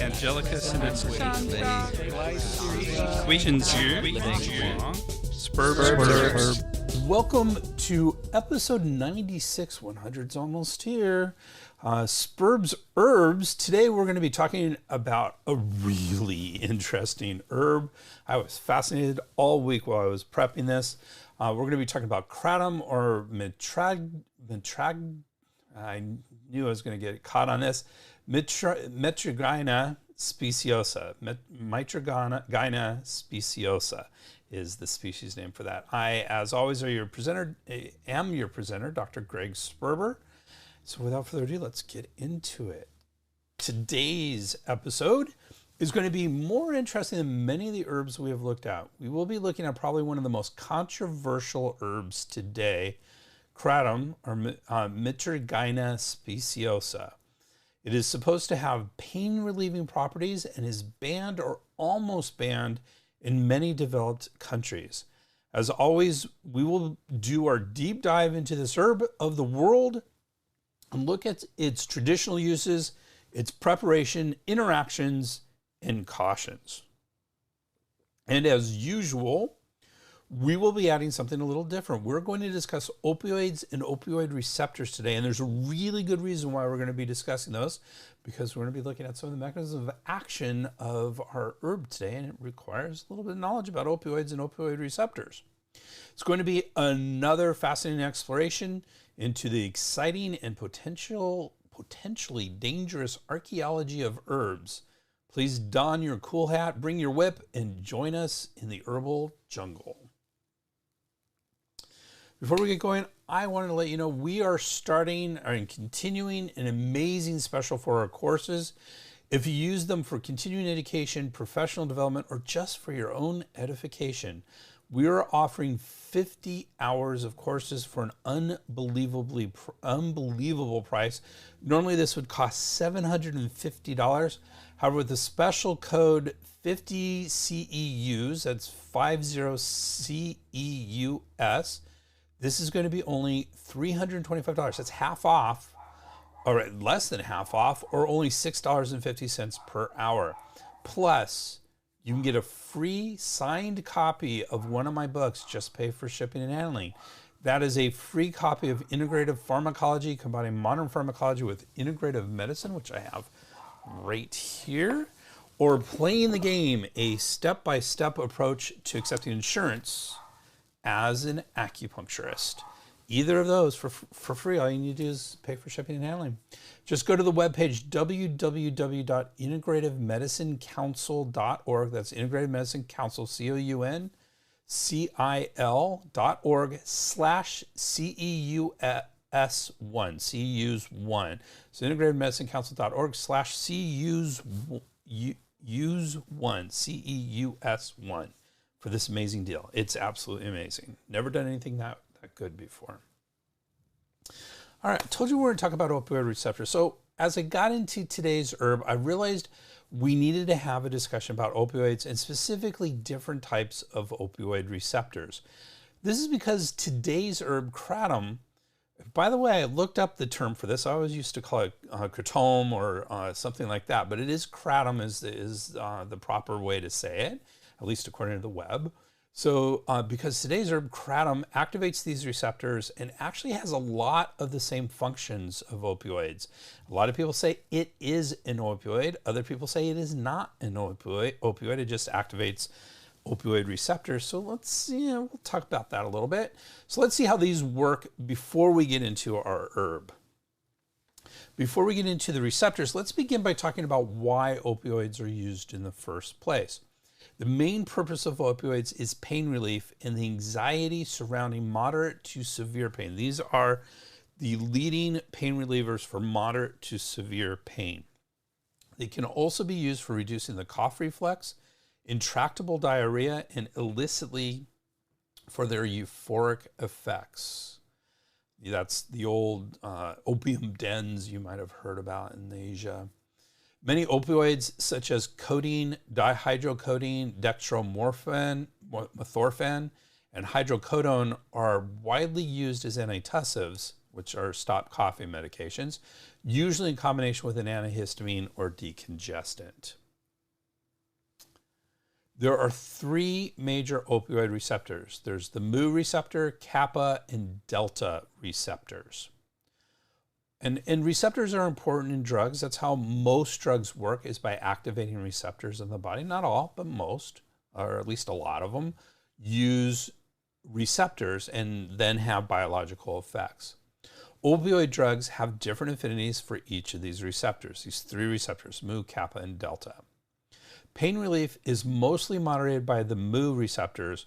Angelicus Spurb. Welcome to episode 96. 100's almost here. Spurb's Herbs. Today we're going to be talking about a really interesting herb. I was fascinated all week while I was prepping this. We're going to be talking about Kratom or I knew I was going to get caught on this. Mitragyna speciosa. Mitragyna speciosa is the species name for that. I, as always, am your presenter, Dr. Greg Sperber. So without further ado, let's get into it. Today's episode is going to be more interesting than many of the herbs we have looked at. We will be looking at probably one of the most controversial herbs today, Kratom, or Mitragyna speciosa. It is supposed to have pain-relieving properties and is banned or almost banned in many developed countries. As always, we will do our deep dive into this herb of the world and look at its traditional uses, its preparation, interactions, and cautions. And as usual, we will be adding something a little different. We're going to discuss opioids and opioid receptors today, and there's a really good reason why we're going to be discussing those, because we're going to be looking at some of the mechanisms of action of our herb today, and it requires a little bit of knowledge about opioids and opioid receptors. It's going to be another fascinating exploration into the exciting and potentially dangerous archeology of herbs. Please don your cool hat, bring your whip, and join us in the herbal jungle. Before we get going, I wanted to let you know we are starting and continuing an amazing special for our courses. If you use them for continuing education, professional development, or just for your own edification, we are offering 50 hours of courses for an unbelievable price. Normally this would cost $750. However, with the special code 50 CEUs, that's 50 CEUS, this is going to be only $325. That's half off, or less than half off, or only $6.50 per hour. Plus, you can get a free signed copy of one of my books, Just Pay for Shipping and Handling. That is a free copy of Integrative Pharmacology, combining modern pharmacology with integrative medicine, which I have right here, or Playing the Game, a step-by-step approach to accepting insurance as an acupuncturist. Either of those for free. All you need to do is pay for shipping and handling. Just go to the webpage www.integrativemedicinecouncil.org. That's Integrative Medicine Council, COUNCIL.org/CEUS1. CEUS1. So integrativemedicinecouncil.org/CEUS1. CEUS1. For this amazing deal. It's absolutely amazing. Never done anything that good before. All right, I told you we were going to talk about opioid receptors. So as I got into today's herb, I realized we needed to have a discussion about opioids and specifically different types of opioid receptors. This is because today's herb, Kratom, by the way, I looked up the term for this. I always used to call it Kratom or something like that, but it is Kratom is the proper way to say it, at least according to the web. So because today's herb, Kratom, activates these receptors and actually has a lot of the same functions of opioids. A lot of people say it is an opioid. Other people say it is not an opioid. It just activates opioid receptors. So let's see, we'll talk about that a little bit. So let's see how these work before we get into our herb. Before we get into the receptors, let's begin by talking about why opioids are used in the first place. The main purpose of opioids is pain relief and the anxiety surrounding moderate to severe pain. These are the leading pain relievers for moderate to severe pain. They can also be used for reducing the cough reflex, intractable diarrhea, and illicitly for their euphoric effects. That's the old opium dens you might have heard about in Asia. Many opioids, such as codeine, dihydrocodeine, dextromethorphan, and hydrocodone, are widely used as antitussives which are stop coughing medications, usually in combination with an antihistamine or decongestant. There are three major opioid receptors. There's the mu receptor, kappa, and delta receptors. And receptors are important in drugs. That's how most drugs work, is by activating receptors in the body. Not all, but most, or at least a lot of them, use receptors and then have biological effects. Opioid drugs have different affinities for each of these receptors, these three receptors, mu, kappa, and delta. Pain relief is mostly moderated by the mu receptors,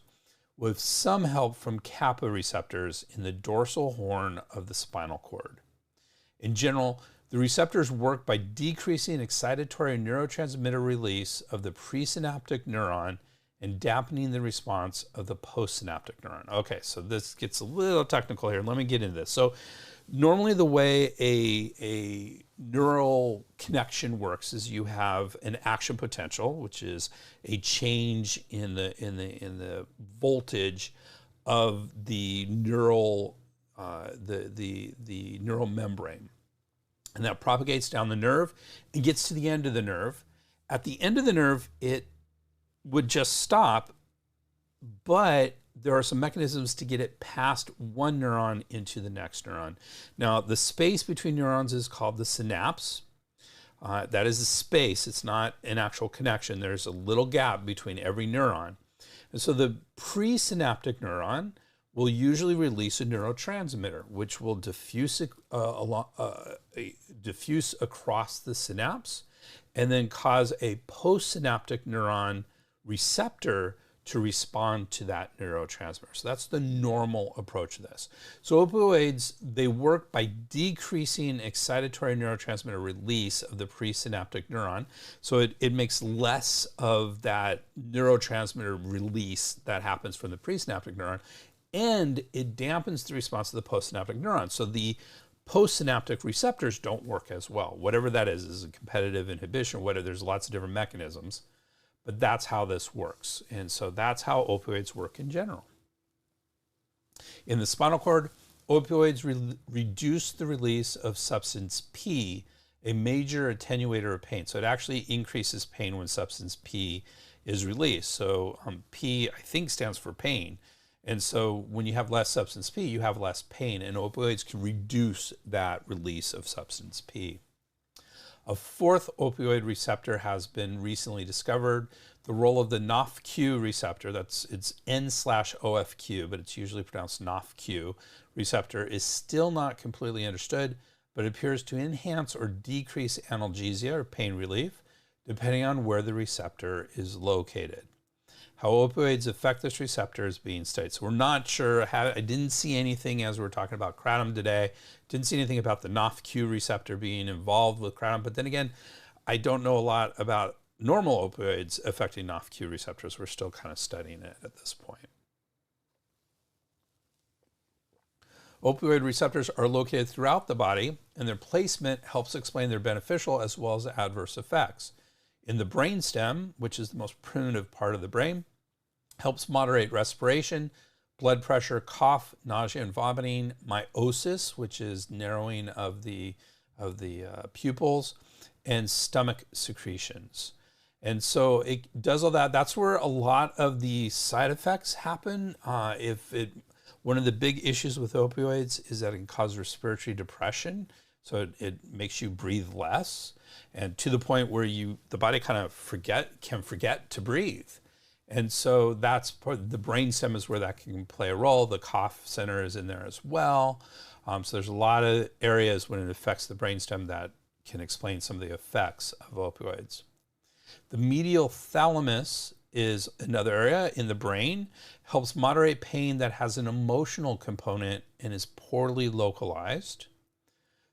with some help from kappa receptors in the dorsal horn of the spinal cord. In general, the receptors work by decreasing excitatory neurotransmitter release of the presynaptic neuron and dampening the response of the postsynaptic neuron. Okay, so this gets a little technical here. Let me get into this. So normally the way a neural connection works is you have an action potential, which is a change in the voltage of the neural the neural membrane, and that propagates down the nerve and gets to the end of the nerve. At the end of the nerve, it would just stop, but there are some mechanisms to get it past one neuron into the next neuron. Now, the space between neurons is called the synapse. That is a space. It's not an actual connection. There's a little gap between every neuron. And so the presynaptic neuron will usually release a neurotransmitter, which will diffuse across the synapse and then cause a postsynaptic neuron receptor to respond to that neurotransmitter. So that's the normal approach to this. So opioids, they work by decreasing excitatory neurotransmitter release of the presynaptic neuron. So it makes less of that neurotransmitter release that happens from the presynaptic neuron, and it dampens the response of the postsynaptic neuron. So the postsynaptic receptors don't work as well. Whatever that is a competitive inhibition, whatever, there's lots of different mechanisms, but that's how this works. And so that's how opioids work in general. In the spinal cord, opioids reduce the release of substance P, a major attenuator of pain. So it actually increases pain when substance P is released. So P, I think, stands for pain. And so when you have less substance P, you have less pain, and opioids can reduce that release of substance P. A fourth opioid receptor has been recently discovered. The role of the NOFQ receptor, it's N/OFQ, but it's usually pronounced NOFQ receptor, is still not completely understood, but appears to enhance or decrease analgesia or pain relief, depending on where the receptor is located. How opioids affect this receptor is being studied. So we're not sure. I didn't see anything as we're talking about kratom today. Didn't see anything about the NOFQ receptor being involved with kratom. But then again, I don't know a lot about normal opioids affecting NOFQ receptors. We're still kind of studying it at this point. Opioid receptors are located throughout the body, and their placement helps explain their beneficial as well as adverse effects. In the brainstem, which is the most primitive part of the brain, helps moderate respiration, blood pressure, cough, nausea and vomiting, meiosis, which is narrowing of the pupils, and stomach secretions. And so it does all that. That's where a lot of the side effects happen. One of the big issues with opioids is that it can cause respiratory depression. So it makes you breathe less, and to the point where the body kind of can forget to breathe. And so that's the brainstem is where that can play a role. The cough center is in there as well. So there's a lot of areas when it affects the brainstem that can explain some of the effects of opioids. The medial thalamus is another area in the brain, helps moderate pain that has an emotional component and is poorly localized.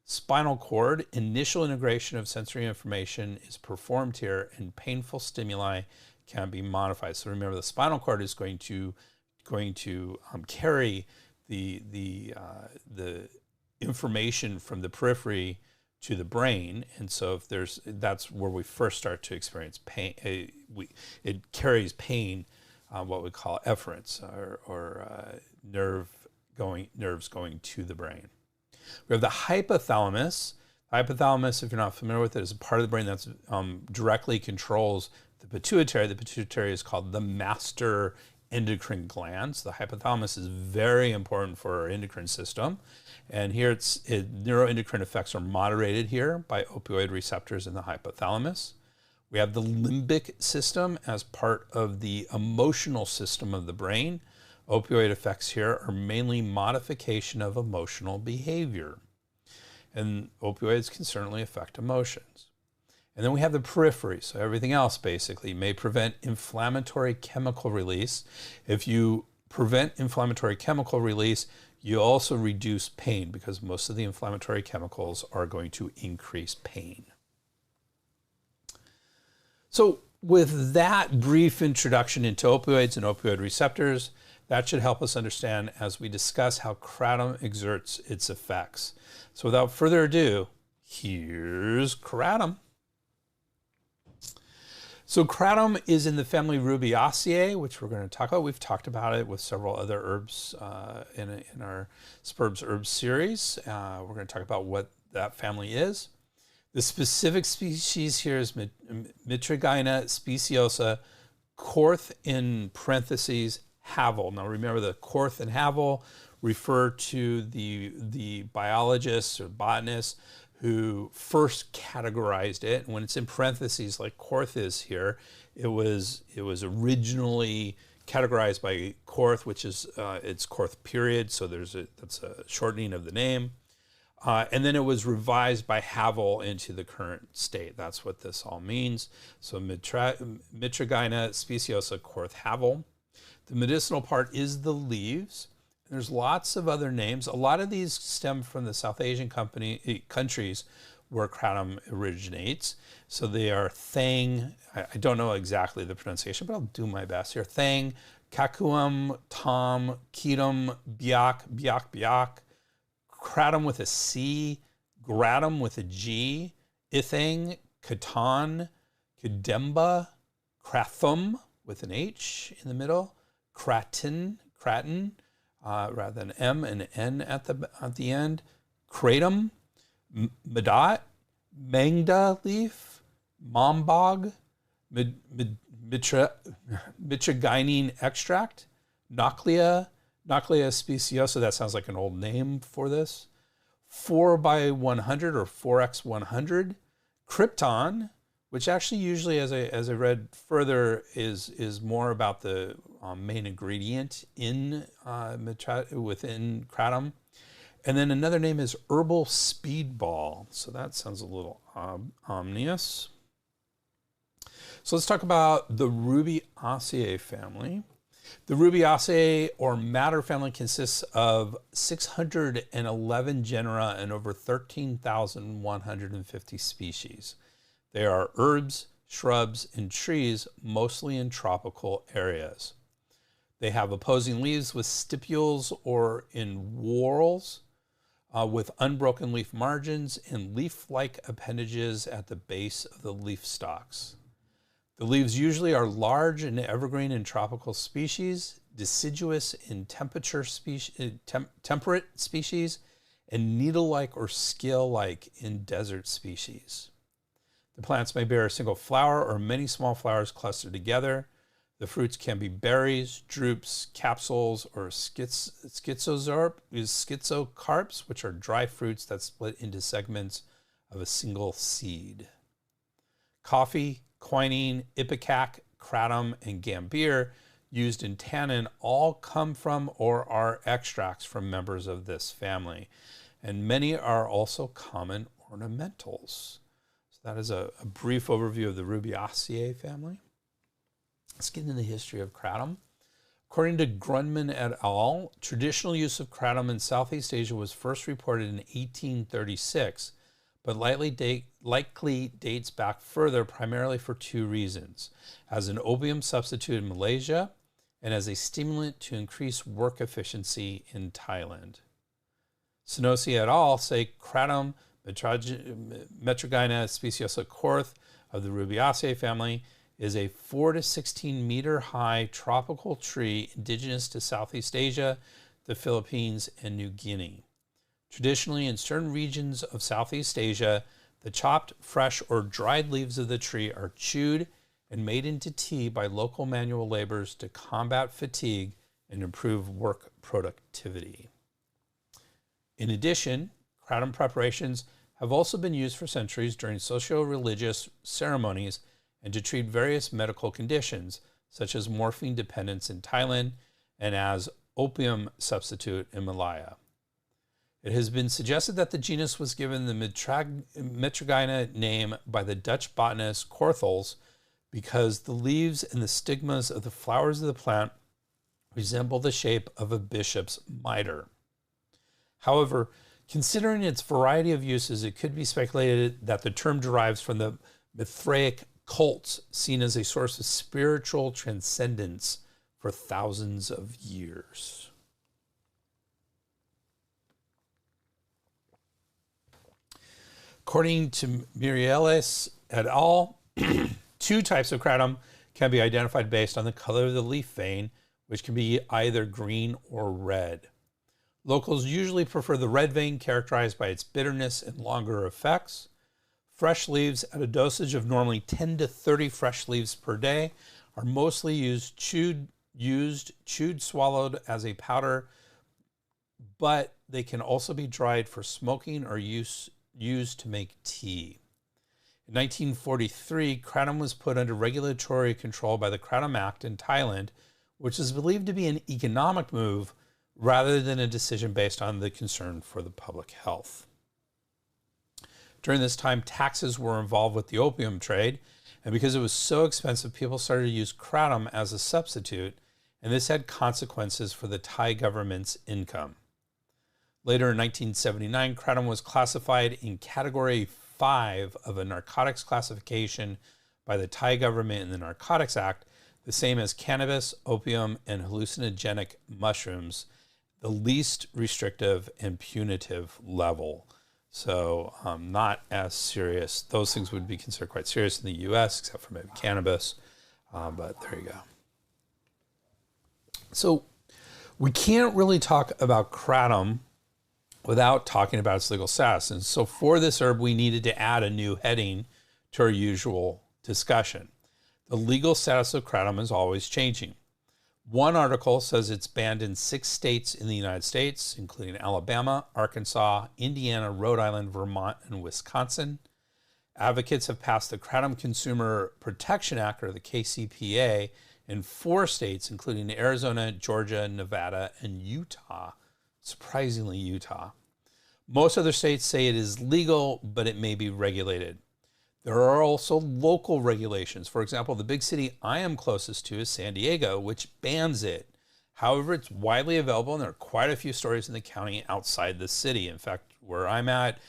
Spinal cord, initial integration of sensory information is performed here, and painful stimuli can be modified. So remember, the spinal cord is going to carry the information from the periphery to the brain, and so that's where we first start to experience pain. It carries pain, what we call efferents, or nerves going to the brain. We have the hypothalamus. Hypothalamus, if you're not familiar with it, is a part of the brain that's directly controls the pituitary. The pituitary is called the master endocrine gland. So the hypothalamus is very important for our endocrine system. And here neuroendocrine effects are moderated here by opioid receptors in the hypothalamus. We have the limbic system as part of the emotional system of the brain. Opioid effects here are mainly modification of emotional behavior. And opioids can certainly affect emotions. And then we have the periphery. So everything else basically may prevent inflammatory chemical release. If you prevent inflammatory chemical release, you also reduce pain because most of the inflammatory chemicals are going to increase pain. So with that brief introduction into opioids and opioid receptors, that should help us understand as we discuss how kratom exerts its effects. So without further ado, here's kratom. So kratom is in the family Rubiaceae, which we're going to talk about. We've talked about it with several other herbs in our Spurbs Herbs series. We're going to talk about what that family is. The specific species here is Mitragyna speciosa, Korth in parentheses, Havel. Now remember, the Korth and Havel refer to the biologists or botanists who first categorized it. And when it's in parentheses like Korth is here, it was originally categorized by Korth, which is it's Korth period. So that's a shortening of the name. And then it was revised by Havel into the current state. That's what this all means. So Mitragyna speciosa, Korth, Havel. The medicinal part is the leaves. There's lots of other names. A lot of these stem from the South Asian countries where kratom originates. So they are Thang, I don't know exactly the pronunciation, but I'll do my best here. Thang, Kakuam, Tom, Ketum, Biak, kratom with a C, gratum with a G, Ithang, Katan, Kademba, Krathum with an H in the middle, Kratin, rather than M and N at the end, Kratom, Madat, Mangda leaf, Mombog, Mitragyne extract, Nauclea speciosa, that sounds like an old name for this, 4x100 or 4x100, Krypton, which actually usually, as I read further, is more about the main ingredient in within kratom. And then another name is herbal speedball. So that sounds a little ominous. So let's talk about the Rubiaceae family. The Rubiaceae or madder family consists of 611 genera and over 13,150 species. They are herbs, shrubs, and trees, mostly in tropical areas. They have opposing leaves with stipules or in whorls with unbroken leaf margins and leaf-like appendages at the base of the leaf stalks. The leaves usually are large and evergreen in tropical species, deciduous in temperate species, and needle-like or scale-like in desert species. The plants may bear a single flower or many small flowers clustered together. The fruits can be berries, drupes, capsules, or schizocarps, which are dry fruits that split into segments of a single seed. Coffee, quinine, ipecac, kratom, and gambir used in tannin all come from or are extracts from members of this family. And many are also common ornamentals. So that is a brief overview of the Rubiaceae family. Let's get into the history of kratom. According to Grundmann et al., traditional use of kratom in Southeast Asia was first reported in 1836, but likely dates back further primarily for two reasons: as an opium substitute in Malaysia and as a stimulant to increase work efficiency in Thailand. Sinosi et al. Say kratom, Mitragyna speciosa Korth of the Rubiaceae family, is a 4 to 16 meter high tropical tree indigenous to Southeast Asia, the Philippines, and New Guinea. Traditionally, in certain regions of Southeast Asia, the chopped, fresh, or dried leaves of the tree are chewed and made into tea by local manual laborers to combat fatigue and improve work productivity. In addition, kratom preparations have also been used for centuries during socio-religious ceremonies and to treat various medical conditions, such as morphine dependence in Thailand and as opium substitute in Malaya. It has been suggested that the genus was given the Mitragyna name by the Dutch botanist Corthels because the leaves and the stigmas of the flowers of the plant resemble the shape of a bishop's mitre. However, considering its variety of uses, it could be speculated that the term derives from the Mithraic cults seen as a source of spiritual transcendence for thousands of years. According to Mireles et al., two types of kratom can be identified based on the color of the leaf vein, which can be either green or red. Locals usually prefer the red vein, characterized by its bitterness and longer effects. Fresh leaves at a dosage of normally 10 to 30 fresh leaves per day are mostly used, chewed, swallowed as a powder, but they can also be dried for smoking or used to make tea. In 1943, kratom was put under regulatory control by the Kratom Act in Thailand, which is believed to be an economic move rather than a decision based on the concern for the public health. During this time, taxes were involved with the opium trade, and because it was so expensive, people started to use kratom as a substitute, and this had consequences for the Thai government's income. Later in 1979, kratom was classified in Category 5 of a narcotics classification by the Thai government in the Narcotics Act, the same as cannabis, opium, and hallucinogenic mushrooms, the least restrictive and punitive level. So not as serious. Those things would be considered quite serious in the U.S., except for maybe cannabis. But there you go. So we can't really talk about kratom without talking about its legal status. And so for this herb, we needed to add a new heading to our usual discussion. The legal status of kratom is always changing. One article says it's banned in 6 states in the United States, including Alabama, Arkansas, Indiana, Rhode Island, Vermont, and Wisconsin. Advocates have passed the Kratom Consumer Protection Act, or the KCPA, in 4 states, including Arizona, Georgia, Nevada, and Utah. Surprisingly, Utah. Most other states say it is legal, but it may be regulated. There are also local regulations. For example, the big city I am closest to is San Diego, which bans it. However, it's widely available, and there are quite a few stores in the county outside the city. In fact, where I'm at,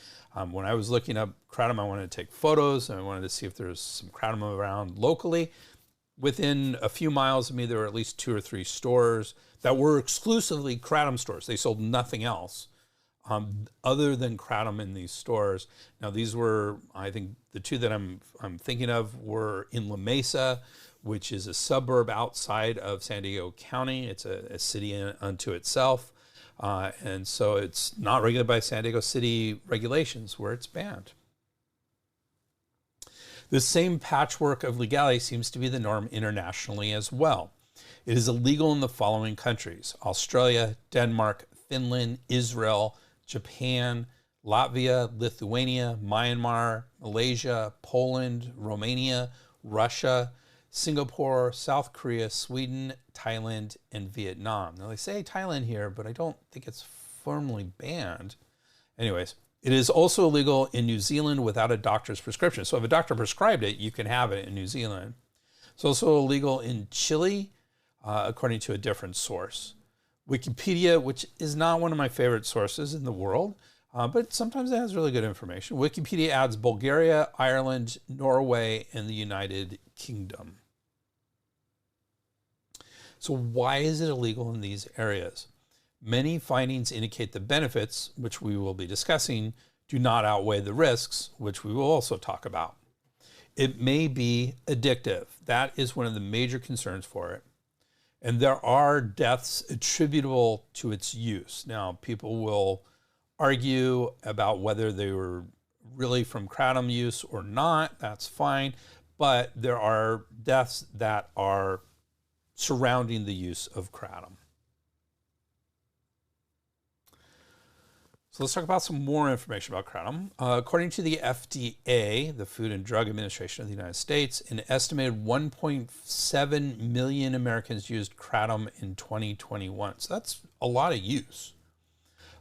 when I was looking up kratom, I wanted to take photos, and I wanted to see if there's some kratom around locally. Within a few miles of me, there were at least 2 or 3 stores that were exclusively kratom stores. They sold nothing else other than kratom in these stores. Now, these were, I think, the 2 that I'm thinking of were in La Mesa, which is a suburb outside of San Diego County. It's a city unto itself. And so it's not regulated by San Diego City regulations where it's banned. The same patchwork of legality seems to be the norm internationally as well. It is illegal in the following countries: Australia, Denmark, Finland, Israel, Japan, Latvia, Lithuania, Myanmar, Malaysia, Poland, Romania, Russia, Singapore, South Korea, Sweden, Thailand, and Vietnam. Now, they say Thailand here, but I don't think it's formally banned. Anyways, it is also illegal in New Zealand without a doctor's prescription. So if a doctor prescribed it, you can have it in New Zealand. It's also illegal in Chile, according to a different source. Wikipedia, which is not one of my favorite sources in the world, but sometimes it has really good information. Wikipedia adds Bulgaria, Ireland, Norway, and the United Kingdom. So why is it illegal in these areas? Many findings indicate the benefits, which we will be discussing, do not outweigh the risks, which we will also talk about. It may be addictive. That is one of the major concerns for it. And there are deaths attributable to its use. Now, people will argue about whether they were really from kratom use or not. That's fine. But there are deaths that are surrounding the use of kratom. So let's talk about some more information about kratom. According to the FDA, the Food and Drug Administration of the United States, an estimated 1.7 million Americans used kratom in 2021. So that's a lot of use.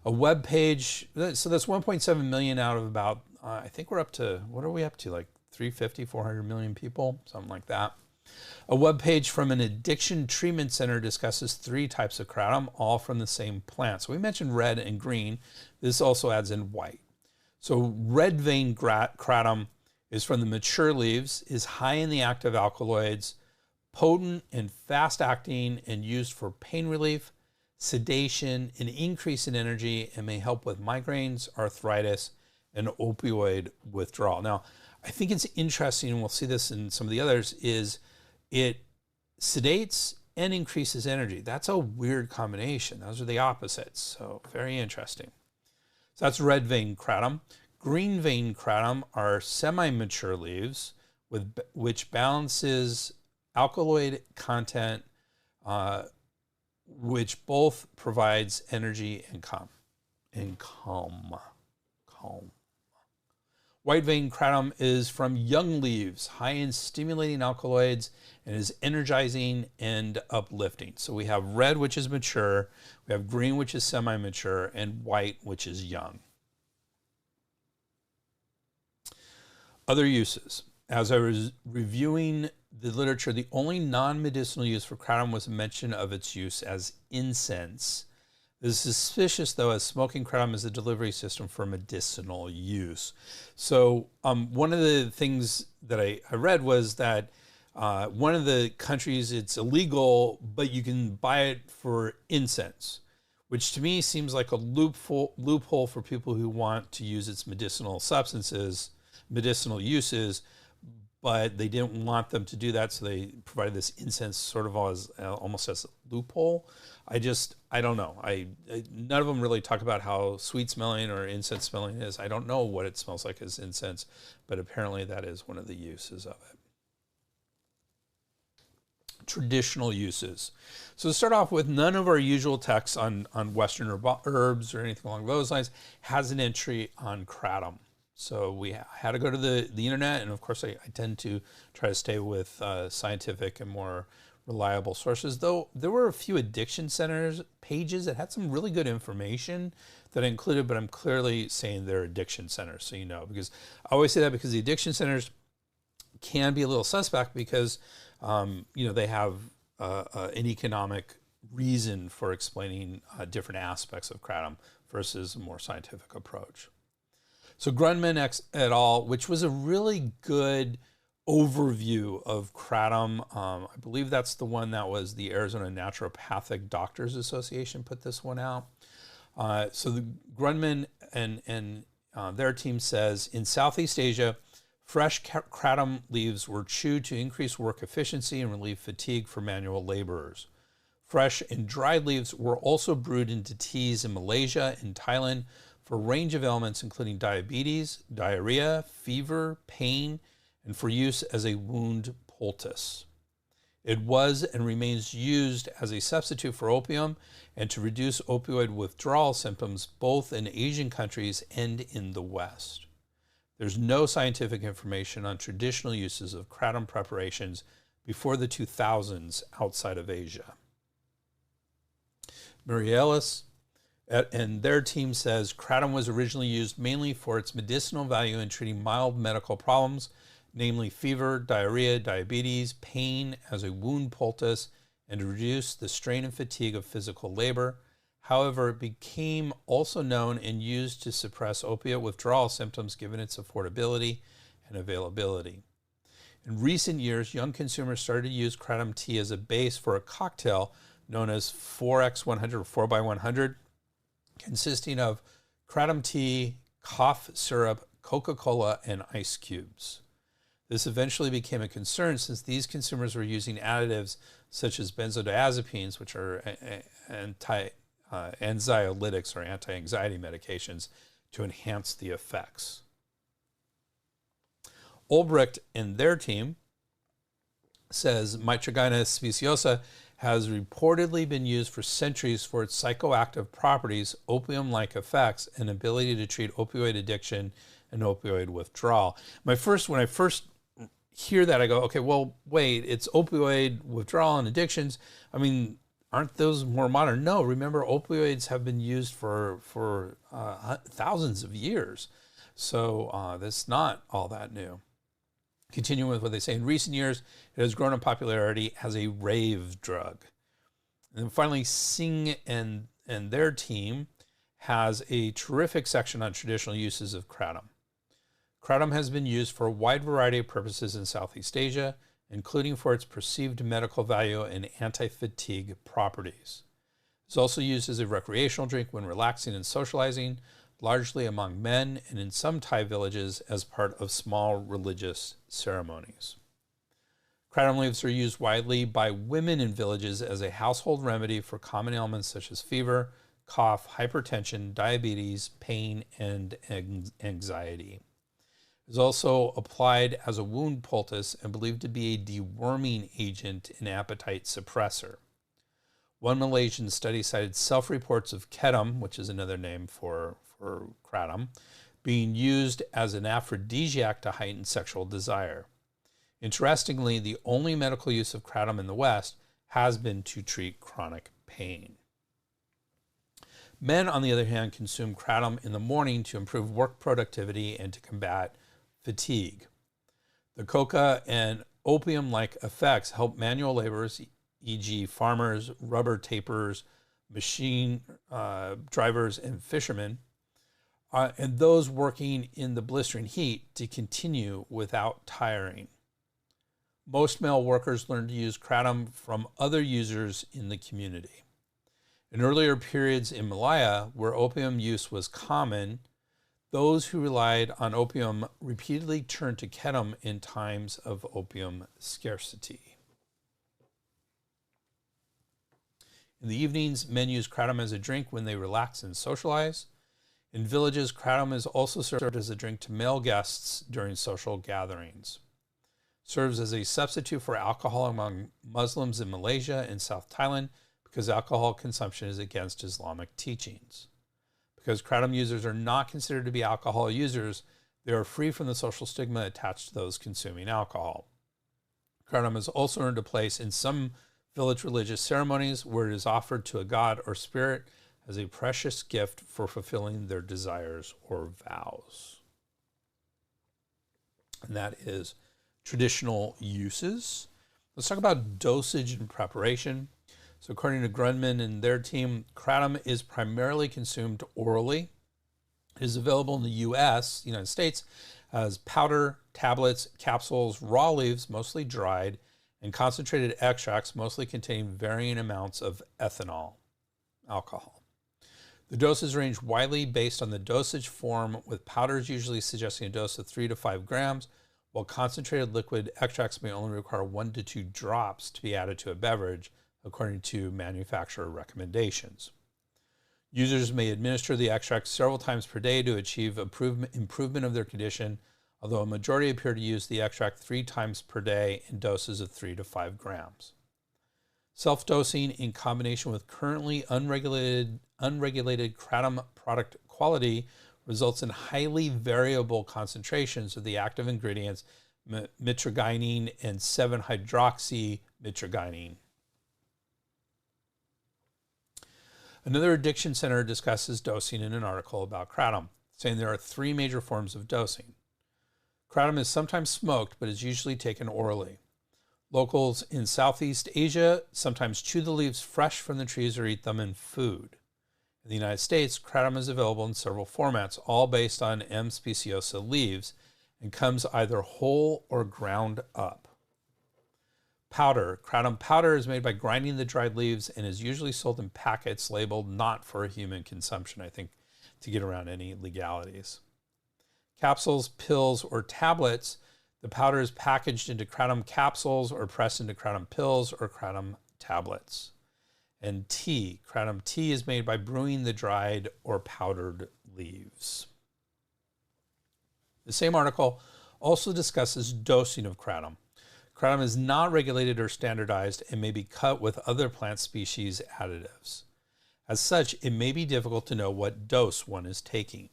A web page, so that's 1.7 million out of about, I think we're up to, what are we up to, like 350, 400 million people, something like that. A web page from an addiction treatment center discusses 3 types of kratom, all from the same plant. So we mentioned red and green. This also adds in white. So red vein kratom is from the mature leaves, is high in the active alkaloids, potent and fast acting, and used for pain relief, sedation, an increase in energy, and may help with migraines, arthritis, and opioid withdrawal. Now, I think it's interesting, and we'll see this in some of the others, is it sedates and increases energy. That's a weird combination. Those are the opposites. So very interesting. So that's red vein kratom. Green vein kratom are semi-mature leaves which balances alkaloid content, which both provides energy and calm. White vein kratom is from young leaves, high in stimulating alkaloids, and is energizing and uplifting. So we have red, which is mature, we have green, which is semi-mature, and white, which is young. Other uses. As I was reviewing the literature, the only non-medicinal use for kratom was a mention of its use as incense. This is suspicious, though, as smoking kratom is a delivery system for medicinal use. So one of the things that I read was that one of the countries, it's illegal, but you can buy it for incense, which to me seems like a loophole for people who want to use its medicinal substances, medicinal uses, but they didn't want them to do that, so they provided this incense sort of as almost as a loophole. I don't know. None of them really talk about how sweet smelling or incense smelling is. I don't know what it smells like as incense, but apparently that is one of the uses of it. Traditional uses. So to start off with, none of our usual texts on Western herbs or anything along those lines has an entry on kratom. So we had to go to the internet, and of course I tend to try to stay with scientific and more reliable sources, though there were a few addiction centers pages that had some really good information that I included, but I'm clearly saying they're addiction centers, so you know, because I always say that because the addiction centers can be a little suspect because they have an economic reason for explaining different aspects of kratom versus a more scientific approach. So Grundmann et al., which was a really good overview of kratom. I believe that's the one that was the Arizona Naturopathic Doctors Association put this one out. So the Grundmann and their team says, in Southeast Asia, fresh kratom leaves were chewed to increase work efficiency and relieve fatigue for manual laborers. Fresh and dried leaves were also brewed into teas in Malaysia and Thailand for a range of ailments, including diabetes, diarrhea, fever, pain, and for use as a wound poultice. It was and remains used as a substitute for opium and to reduce opioid withdrawal symptoms both in Asian countries and in the West. There's no scientific information on traditional uses of kratom preparations before the 2000s outside of Asia. Mireilles and their team says kratom was originally used mainly for its medicinal value in treating mild medical problems, namely fever, diarrhea, diabetes, pain as a wound poultice, and to reduce the strain and fatigue of physical labor. However, it became also known and used to suppress opiate withdrawal symptoms given its affordability and availability. In recent years, young consumers started to use kratom tea as a base for a cocktail known as 4x100 or 4x100, consisting of kratom tea, cough syrup, Coca-Cola, and ice cubes. This eventually became a concern since these consumers were using additives such as benzodiazepines, which are anxiolytics or anti-anxiety medications to enhance the effects. Ulbricht and their team says Mitragyna speciosa has reportedly been used for centuries for its psychoactive properties, opium-like effects, and ability to treat opioid addiction and opioid withdrawal. When I first hear that, I go, okay, well, wait, it's opioid withdrawal and addictions. I mean, aren't those more modern? No, remember, opioids have been used for thousands of years. So that's not all that new. Continuing with what they say, in recent years, it has grown in popularity as a rave drug. And then finally, Singh and their team has a terrific section on traditional uses of kratom. Kratom has been used for a wide variety of purposes in Southeast Asia, including for its perceived medical value and anti-fatigue properties. It's also used as a recreational drink when relaxing and socializing, largely among men and in some Thai villages as part of small religious ceremonies. Kratom leaves are used widely by women in villages as a household remedy for common ailments such as fever, cough, hypertension, diabetes, pain, and anxiety. It is also applied as a wound poultice and believed to be a deworming agent and appetite suppressor. One Malaysian study cited self-reports of ketam, which is another name for kratom, being used as an aphrodisiac to heighten sexual desire. Interestingly, the only medical use of kratom in the West has been to treat chronic pain. Men, on the other hand, consume kratom in the morning to improve work productivity and to combat fatigue. The coca and opium-like effects help manual laborers, e.g. farmers, rubber tapers, machine drivers, and fishermen, and those working in the blistering heat to continue without tiring. Most male workers learned to use kratom from other users in the community. In earlier periods in Malaya, where opium use was common, those who relied on opium repeatedly turned to ketam in times of opium scarcity. In the evenings, men use kratom as a drink when they relax and socialize. In villages, kratom is also served as a drink to male guests during social gatherings. Serves as a substitute for alcohol among Muslims in Malaysia and South Thailand because alcohol consumption is against Islamic teachings. Because kratom users are not considered to be alcohol users, they are free from the social stigma attached to those consuming alcohol. Kratom has also earned a place in some village religious ceremonies where it is offered to a god or spirit as a precious gift for fulfilling their desires or vows. And that is traditional uses. Let's talk about dosage and preparation. So according to Grundman and their team, kratom is primarily consumed orally. It is available in the United States, as powder, tablets, capsules, raw leaves, mostly dried, and concentrated extracts, mostly containing varying amounts of ethanol, alcohol. The doses range widely based on the dosage form, with powders usually suggesting a dose of 3 to 5 grams, while concentrated liquid extracts may only require 1 to 2 drops to be added to a beverage, according to manufacturer recommendations. Users may administer the extract several times per day to achieve improvement of their condition, although a majority appear to use the extract 3 times per day in doses of 3 to 5 grams. Self-dosing in combination with currently unregulated kratom product quality results in highly variable concentrations of the active ingredients mitragynine and 7-hydroxymitragynine. Another addiction center discusses dosing in an article about kratom, saying there are 3 major forms of dosing. Kratom is sometimes smoked, but is usually taken orally. Locals in Southeast Asia sometimes chew the leaves fresh from the trees or eat them in food. In the United States, kratom is available in several formats, all based on M. speciosa leaves, and comes either whole or ground up. Powder. Kratom powder is made by grinding the dried leaves and is usually sold in packets labeled not for human consumption, I think, to get around any legalities. Capsules, pills, or tablets. The powder is packaged into kratom capsules or pressed into kratom pills or kratom tablets. and tea. Kratom tea is made by brewing the dried or powdered leaves. The same article also discusses dosing of kratom. Kratom is not regulated or standardized and may be cut with other plant species additives. As such, it may be difficult to know what dose one is taking.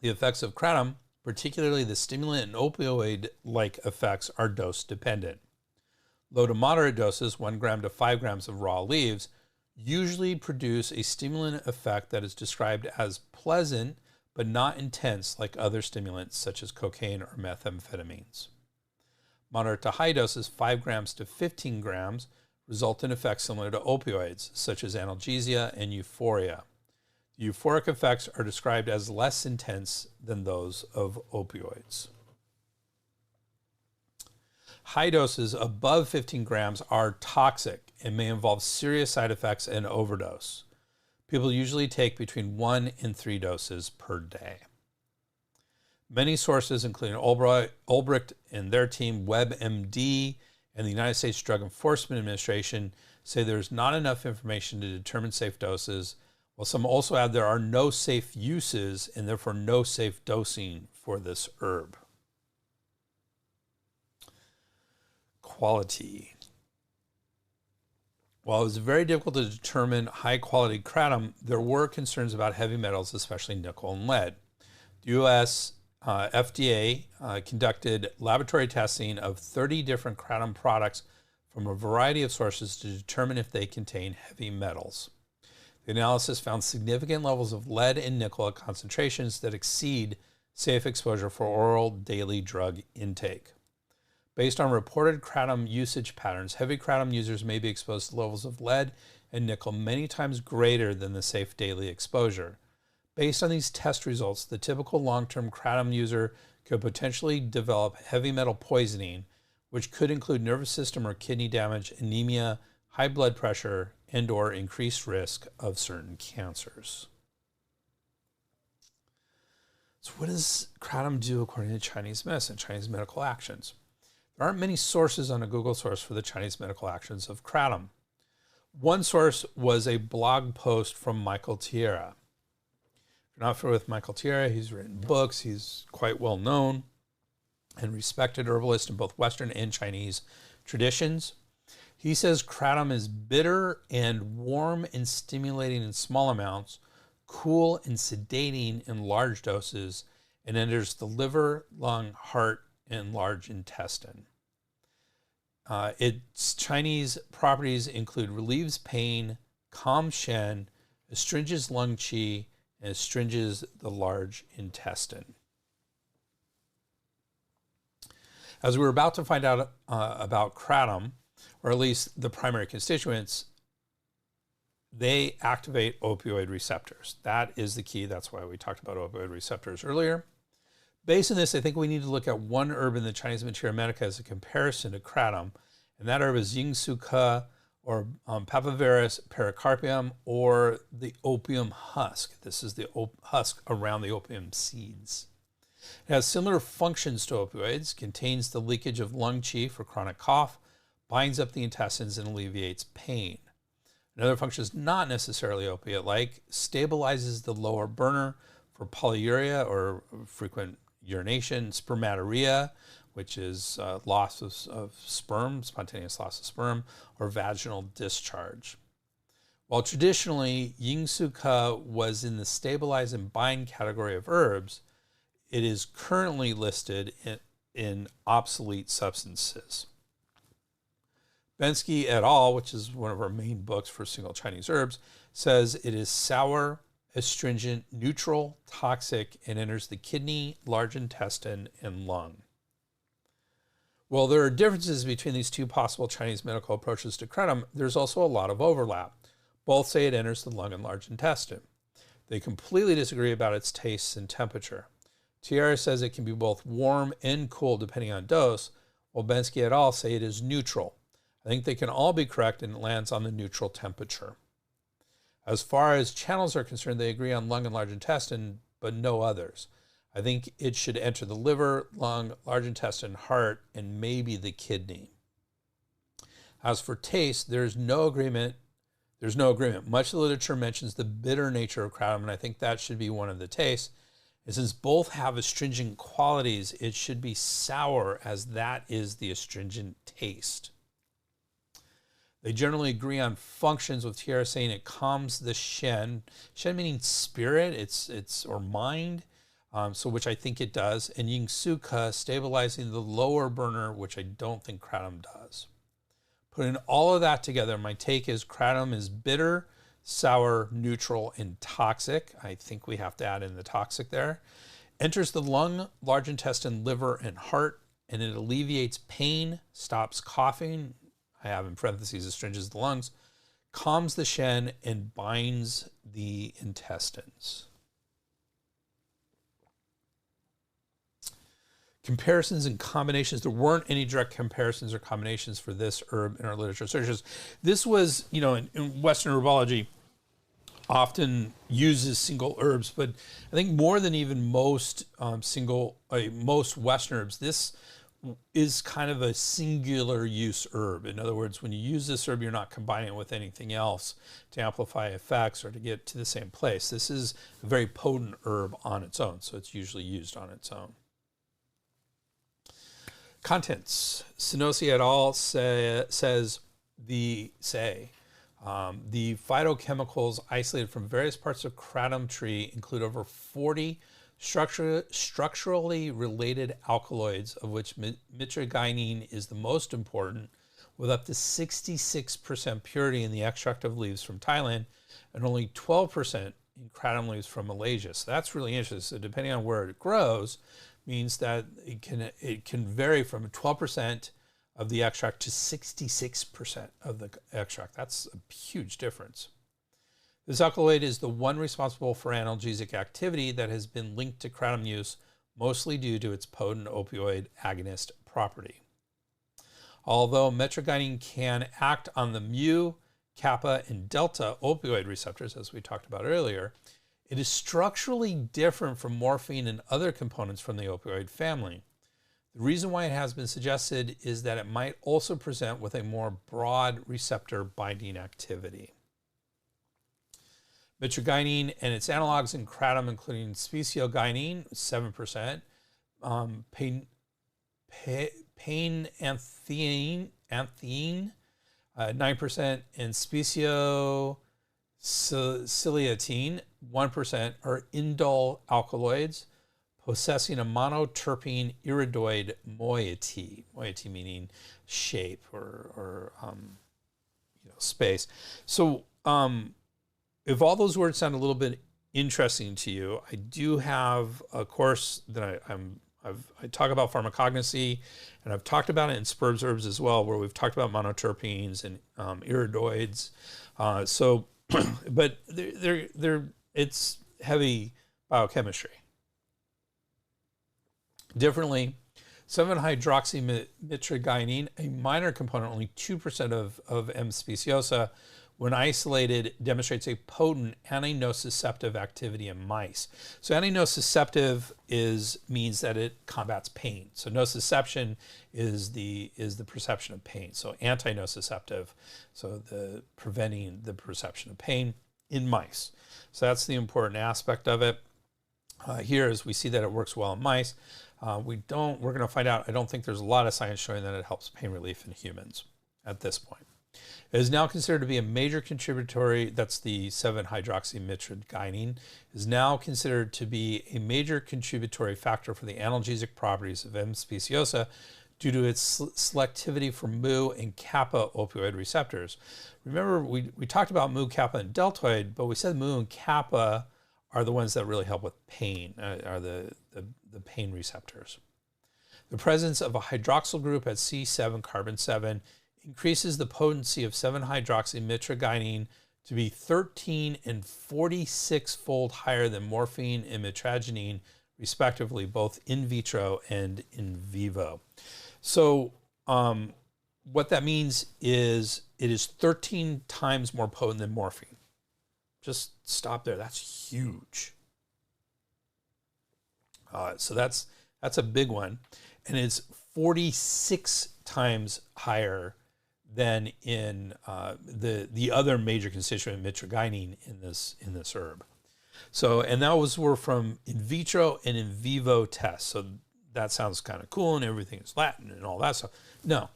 The effects of kratom, particularly the stimulant and opioid-like effects, are dose dependent. Low to moderate doses, 1 gram to 5 grams of raw leaves, usually produce a stimulant effect that is described as pleasant but not intense like other stimulants such as cocaine or methamphetamines. Moderate to high doses, 5 grams to 15 grams, result in effects similar to opioids such as analgesia and euphoria. The euphoric effects are described as less intense than those of opioids. High doses above 15 grams are toxic and may involve serious side effects and overdose. People usually take between 1 and 3 doses per day. Many sources, including Ulbricht and their team, WebMD, and the United States Drug Enforcement Administration, say there's not enough information to determine safe doses, while some also add there are no safe uses and therefore no safe dosing for this herb. Quality. While it was very difficult to determine high-quality kratom, there were concerns about heavy metals, especially nickel and lead. The U.S. FDA conducted laboratory testing of 30 different kratom products from a variety of sources to determine if they contain heavy metals. The analysis found significant levels of lead and nickel at concentrations that exceed safe exposure for oral daily drug intake. Based on reported kratom usage patterns, heavy kratom users may be exposed to levels of lead and nickel many times greater than the safe daily exposure. Based on these test results, the typical long-term kratom user could potentially develop heavy metal poisoning, which could include nervous system or kidney damage, anemia, high blood pressure, and/or increased risk of certain cancers. So what does kratom do according to Chinese medicine, Chinese medical actions? There aren't many sources on a Google source for the Chinese medical actions of kratom. One source was a blog post from Michael Tierra. If you're not familiar with Michael Tierra, he's written books. He's quite well known and respected herbalist in both Western and Chinese traditions. He says kratom is bitter and warm and stimulating in small amounts, cool and sedating in large doses, and enters the liver, lung, heart, and large intestine. Its Chinese properties include relieves pain, calms Shen, astringes lung qi, and astringes the large intestine. As we're about to find out about kratom, or at least the primary constituents, they activate opioid receptors. That is the key. That's why we talked about opioid receptors earlier. Based on this, I think we need to look at one herb in the Chinese Materia Medica as a comparison to kratom, and that herb is Yingsu Ke, or Papaverus pericarpium, or the opium husk. This is the husk around the opium seeds. It has similar functions to opioids, contains the leakage of lung qi for chronic cough, binds up the intestines, and alleviates pain. Another function is not necessarily opiate-like, stabilizes the lower burner for polyuria or frequent urination, spermatorrhea, which is loss of sperm, spontaneous loss of sperm, or vaginal discharge. While traditionally Yingsu Ke was in the stabilize and bind category of herbs, it is currently listed in obsolete substances. Bensky et al., which is one of our main books for single Chinese herbs, says it is sour, astringent, neutral, toxic, and enters the kidney, large intestine, and lung. While there are differences between these two possible Chinese medical approaches to kratom, there's also a lot of overlap. Both say it enters the lung and large intestine. They completely disagree about its tastes and temperature. Tierra says it can be both warm and cool depending on dose, while Bensky et al. Say it is neutral. I think they can all be correct and it lands on the neutral temperature. As far as channels are concerned, they agree on lung and large intestine, but no others. I think it should enter the liver, lung, large intestine, heart, and maybe the kidney. As for taste, there's no agreement. There's no agreement. Much of the literature mentions the bitter nature of kratom, and I think that should be one of the tastes. And since both have astringent qualities, it should be sour, as that is the astringent taste. They generally agree on functions, with Tierra saying it calms the shen. Shen meaning spirit, or mind, so which I think it does. And Ying Suka stabilizing the lower burner, which I don't think kratom does. Putting all of that together, my take is kratom is bitter, sour, neutral, and toxic. I think we have to add in the toxic there. Enters the lung, large intestine, liver, and heart, and it alleviates pain, stops coughing. I have in parentheses astringes the lungs, calms the shen, and binds the intestines. Comparisons and combinations. There weren't any direct comparisons or combinations for this herb in our literature searches. This was, in Western herbology, often uses single herbs, but I think more than even most most Western herbs, this is kind of a singular use herb. In other words, when you use this herb, you're not combining it with anything else to amplify effects or to get to the same place. This is a very potent herb on its own, so it's usually used on its own. Contents. Sinosi et al. Says the phytochemicals isolated from various parts of kratom tree include over 40 structurally related alkaloids, of which mitragyna is the most important, with up to 66% purity in the extract of leaves from Thailand and only 12% in kratom leaves from Malaysia. So that's really interesting. So depending on where it grows, means that it can vary from 12% of the extract to 66% of the extract. That's a huge difference. This alkaloid is the one responsible for analgesic activity that has been linked to kratom use, mostly due to its potent opioid agonist property. Although mitragyna can act on the mu, kappa, and delta opioid receptors, as we talked about earlier, it is structurally different from morphine and other components from the opioid family. The reason why it has been suggested is that it might also present with a more broad receptor binding activity. Mitragyna and its analogs in kratom, including speciogynin, 7%, painanthine, 9%, and speciociliatine, 1%, are indole alkaloids possessing a monoterpene iridoid moiety, meaning shape or space. So if all those words sound a little bit interesting to you, I do have a course that I talk about pharmacology, and I've talked about it in Spurbs Herbs as well, where we've talked about monoterpenes and iridoids. But it's heavy biochemistry. Differently, 7-hydroxymitragynin, a minor component, only 2% of M. speciosa, when isolated, demonstrates a potent antinociceptive activity in mice. So antinociceptive means that it combats pain. So nociception is the perception of pain. So antinociceptive, so preventing the perception of pain in mice. So that's the important aspect of it. Here, as we see that it works well in mice, we're going to find out. I don't think there's a lot of science showing that it helps pain relief in humans at this point. It is now considered to be a major contributory, that's the 7-hydroxymitragynin, is now considered to be a major contributory factor for the analgesic properties of M. speciosa due to its selectivity for mu and kappa opioid receptors. Remember, we talked about mu, kappa, and deltoid, but we said mu and kappa are the ones that really help with pain, are the pain receptors. The presence of a hydroxyl group at C7, carbon 7, increases the potency of 7-hydroxymitragynin to be 13 and 46-fold higher than morphine and mitragynin, respectively, both in vitro and in vivo. So what that means is it is 13 times more potent than morphine. Just stop there. That's huge. So that's a big one. And it's 46 times higher than in the other major constituent, mitragynine, in this herb. So, and those were from in vitro and in vivo tests. So that sounds kind of cool, and everything is Latin and all that stuff. No,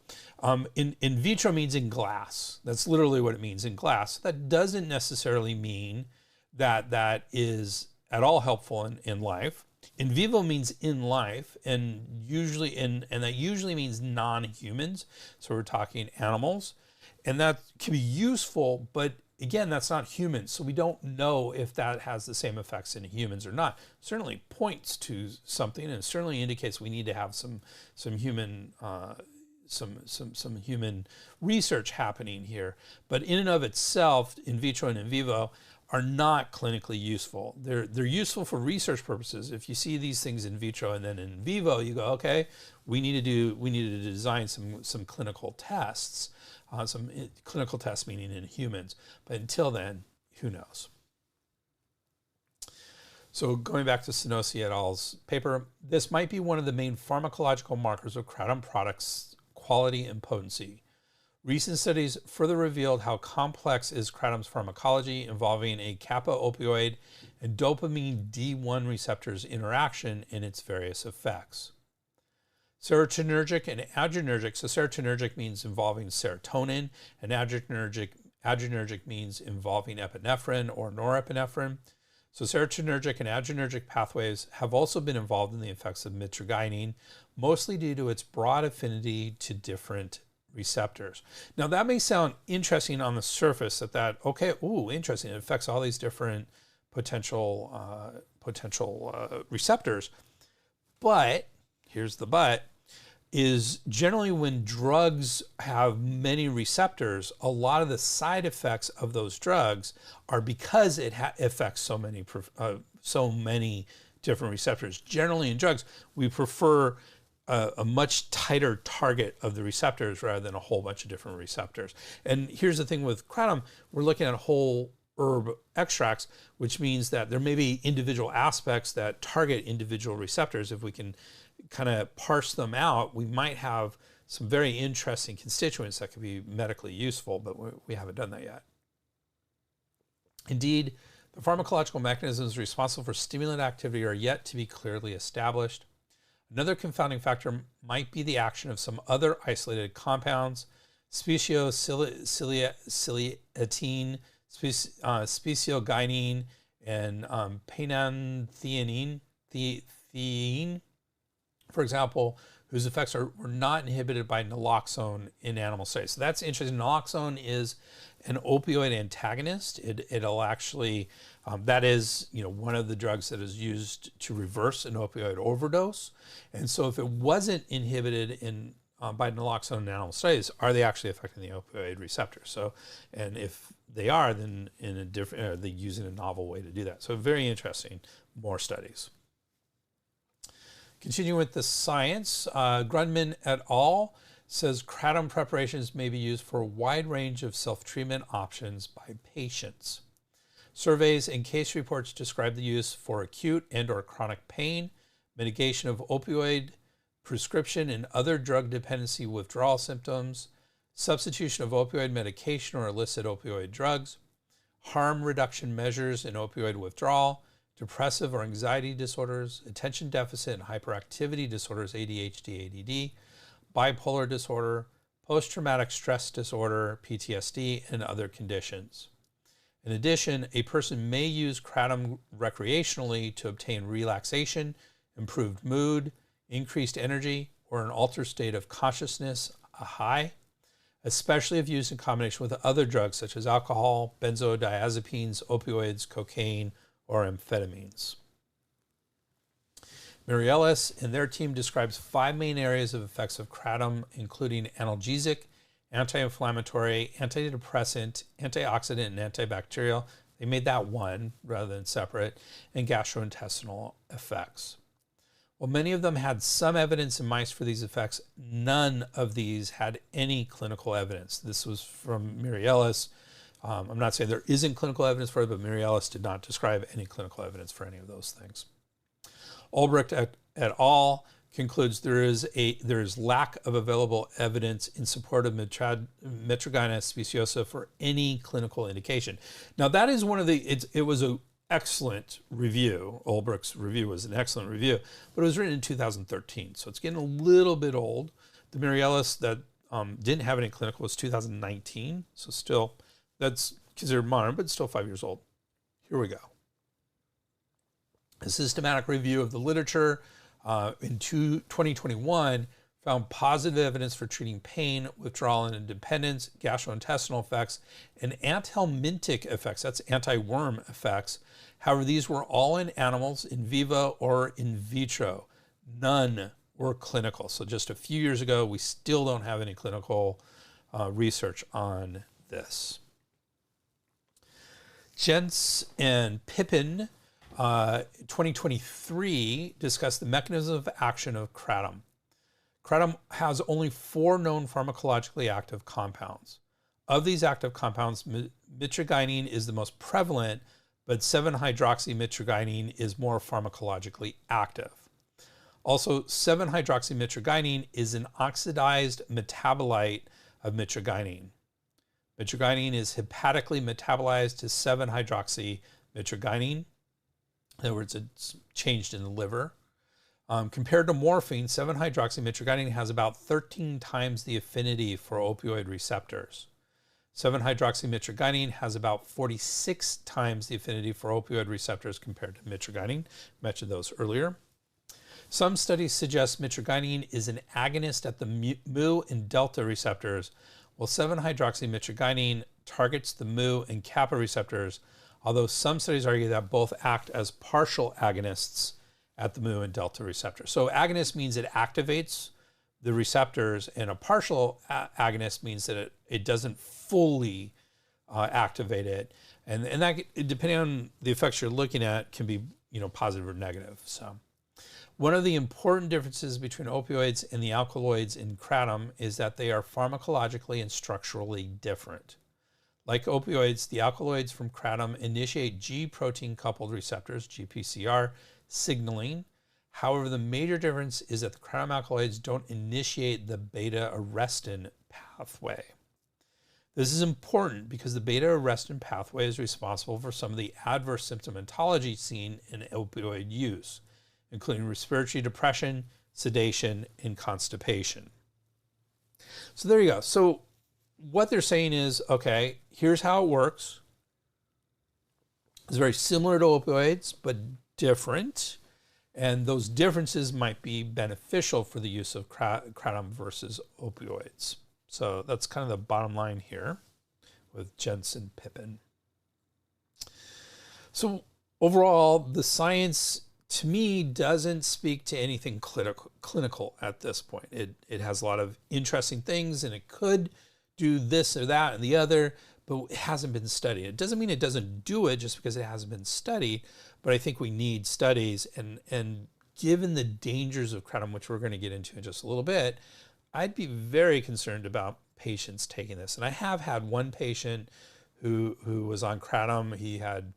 in vitro means in glass. That's literally what it means, in glass. That doesn't necessarily mean that that is at all helpful in life. In vivo means in life, and that usually means non-humans. So we're talking animals, and that can be useful, but again, that's not humans. So we don't know if that has the same effects in humans or not. Certainly points to something, and it certainly indicates we need to have some human human research happening here. But in and of itself, in vitro and in vivo are not clinically useful. They're useful for research purposes. If you see these things in vitro and then in vivo, you go, okay, we need to design some clinical tests, some clinical tests meaning in humans. But until then, who knows? So going back to Senosi et al.'s paper, this might be one of the main pharmacological markers of kratom products' quality and potency. Recent studies further revealed how complex is kratom's pharmacology, involving a kappa opioid and dopamine D1 receptors interaction in its various effects. Serotonergic and adrenergic. So serotonergic means involving serotonin, and adrenergic means involving epinephrine or norepinephrine. So serotonergic and adrenergic pathways have also been involved in the effects of mitragynine, mostly due to its broad affinity to different receptors. Now that may sound interesting on the surface, okay, ooh, interesting, it affects all these different potential receptors. But here's the but, is generally when drugs have many receptors, a lot of the side effects of those drugs are because it affects so many different receptors. Generally in drugs, we prefer a much tighter target of the receptors rather than a whole bunch of different receptors. And here's the thing with kratom, we're looking at whole herb extracts, which means that there may be individual aspects that target individual receptors. If we can kind of parse them out, we might have some very interesting constituents that could be medically useful, but we haven't done that yet. Indeed, the pharmacological mechanisms responsible for stimulant activity are yet to be clearly established. Another confounding factor might be the action of some other isolated compounds, speciociliatine, speciogynine, and penantheine, for example, whose effects were not inhibited by naloxone in animal studies. So that's interesting. Naloxone is an opioid antagonist. It'll actually, that is, one of the drugs that is used to reverse an opioid overdose. And so if it wasn't inhibited by naloxone in animal studies, are they actually affecting the opioid receptor? So, and if they are, then they're using a novel way to do that. So very interesting, more studies. Continuing with the science, Grundman et al. Says kratom preparations may be used for a wide range of self-treatment options by patients. Surveys and case reports describe the use for acute and or chronic pain, mitigation of opioid prescription and other drug dependency withdrawal symptoms, substitution of opioid medication or illicit opioid drugs, harm reduction measures in opioid withdrawal, depressive or anxiety disorders, attention deficit and hyperactivity disorders, ADHD, ADD, bipolar disorder, post-traumatic stress disorder, PTSD, and other conditions. In addition, a person may use kratom recreationally to obtain relaxation, improved mood, increased energy, or an altered state of consciousness, a high, especially if used in combination with other drugs such as alcohol, benzodiazepines, opioids, cocaine, or amphetamines. Mitragyna and their team describes 5 main areas of effects of kratom, including analgesic, anti-inflammatory, antidepressant, antioxidant, and antibacterial. They made that one rather than separate, and gastrointestinal effects. While many of them had some evidence in mice for these effects, none of these had any clinical evidence. This was from Mitragyna. I'm not saying there isn't clinical evidence for it, but Mitragyna did not describe any clinical evidence for any of those things. Ulbricht et al. concludes there is lack of available evidence in support of Mitragyna speciosa for any clinical indication. Now that is one of the, it was an excellent review. Olbrook's review was an excellent review, but it was written in 2013, so it's getting a little bit old. The Mirelis that didn't have any clinical was 2019, so still, that's considered modern, but still 5 years old. Here we go. A systematic review of the literature in 2021 found positive evidence for treating pain, withdrawal and independence, gastrointestinal effects, and anthelmintic effects. That's anti-worm effects. However, these were all in animals, in vivo or in vitro. None were clinical. So just a few years ago, we still don't have any clinical research on this. Jentz and Pippin 2023 discussed the mechanism of action of kratom. Kratom has only 4 known pharmacologically active compounds. Of these active compounds, mitragynine is the most prevalent, but 7-hydroxymitragynine is more pharmacologically active. Also, 7-hydroxymitragynine is an oxidized metabolite of mitragynine. Mitragynine is hepatically metabolized to 7-hydroxymitragynine. In other words, it's changed in the liver. Compared to morphine, 7-hydroxymitragynine has about 13 times the affinity for opioid receptors. 7-hydroxymitragynine has about 46 times the affinity for opioid receptors compared to mitragynine. I mentioned those earlier. Some studies suggest mitragynine is an agonist at the mu and delta receptors, while 7-hydroxymitragynine targets the mu and kappa receptors, although some studies argue that both act as partial agonists at the mu and delta receptors. So agonist means it activates the receptors, and a partial agonist means that it doesn't fully activate it. And that, depending on the effects you're looking at, can be positive or negative. So one of the important differences between opioids and the alkaloids in kratom is that they are pharmacologically and structurally different. Like opioids, the alkaloids from kratom initiate G protein-coupled receptors, GPCR, signaling. However, the major difference is that the kratom alkaloids don't initiate the beta-arrestin pathway. This is important because the beta-arrestin pathway is responsible for some of the adverse symptomatology seen in opioid use, including respiratory depression, sedation, and constipation. So there you go. So what they're saying is, okay, here's how it works. It's very similar to opioids, but different. And those differences might be beneficial for the use of kratom versus opioids. So that's kind of the bottom line here with Jentz and Pippin. So overall, the science, to me, doesn't speak to anything clinical at this point. It has a lot of interesting things, and it could do this or that and the other, but it hasn't been studied. It doesn't mean it doesn't do it just because it hasn't been studied, but I think we need studies. And given the dangers of kratom, which we're going to get into in just a little bit, I'd be very concerned about patients taking this. And I have had one patient who was on kratom. He had